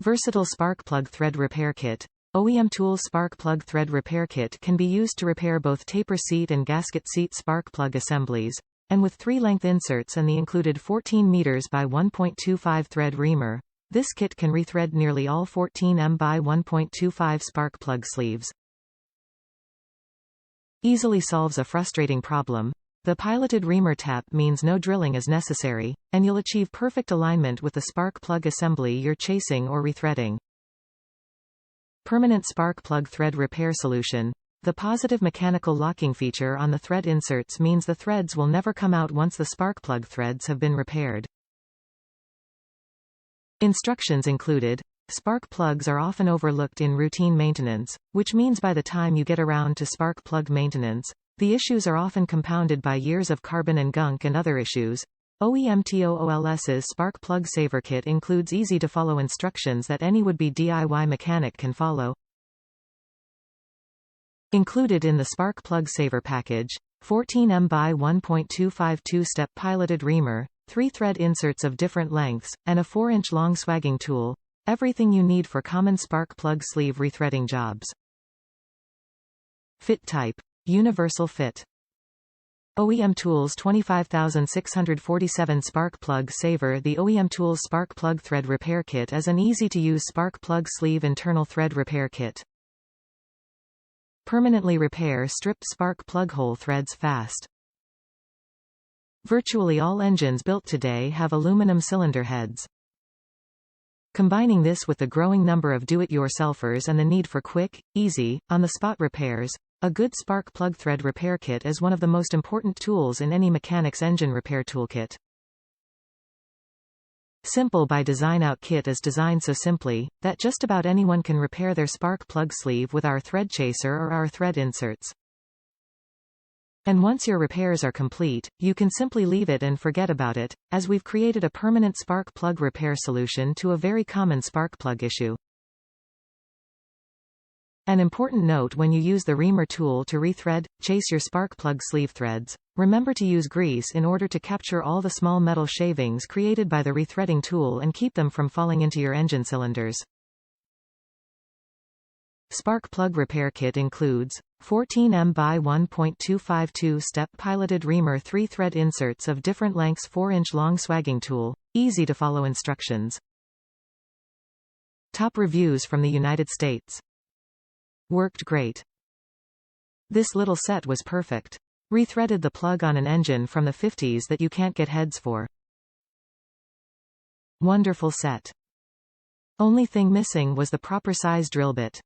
Versatile spark plug thread repair kit. OEMTOOLS spark plug thread repair kit can be used to repair both taper seat and gasket seat spark plug assemblies, and with 3 length inserts and the included 14 m by 1.25 thread reamer, this kit can rethread nearly all 14 m by 1.25 spark plug sleeves. Easily solves a frustrating problem. The Piloted Reamer Tap means no drilling is necessary, and you'll achieve perfect alignment with the spark plug assembly you're chasing or rethreading. Permanent spark plug thread repair solution. The positive mechanical locking feature on the thread inserts means the threads will never come out once the spark plug threads have been repaired. Instructions included. Spark plugs are often overlooked in routine maintenance, which means by the time you get around to spark plug maintenance, the issues are often compounded by years of carbon and gunk and other issues. OEMTOOLS's Spark Plug Saver Kit includes easy-to-follow instructions that any would-be DIY mechanic can follow. Included in the Spark Plug Saver package, 14 m by 1.25 2-step piloted reamer, 3 thread inserts of different lengths, and a 4-inch long swagging tool. Everything you need for common spark plug sleeve rethreading jobs. Fit type. Universal fit. OEMTOOLS 25647 Spark Plug Saver. The OEMTOOLS Spark Plug Thread Repair Kit is an easy-to-use spark plug sleeve internal thread repair kit. Permanently repair stripped spark plug hole threads fast. Virtually all engines built today have aluminum cylinder heads. Combining this with the growing number of do-it-yourselfers and the need for quick, easy, on-the-spot repairs, a good spark plug thread repair kit is one of the most important tools in any mechanic's engine repair toolkit. Simple by design. Our kit is designed so simply that just about anyone can repair their spark plug sleeve with our thread chaser or our thread inserts. And once your repairs are complete, you can simply leave it and forget about it, as we've created a permanent spark plug repair solution to a very common spark plug issue. An important note: when you use the reamer tool to rethread, chase your spark plug sleeve threads, remember to use grease in order to capture all the small metal shavings created by the rethreading tool and keep them from falling into your engine cylinders. Spark plug repair kit includes 14 m by 1.25 2-step piloted reamer, 3 thread inserts of different lengths, 4-inch long swagging tool, easy to follow instructions. Top reviews from the United States. Worked great. This little set was perfect. Rethreaded the plug on an engine from the 50s that you can't get heads for. Wonderful set. Only thing missing was the proper size drill bit.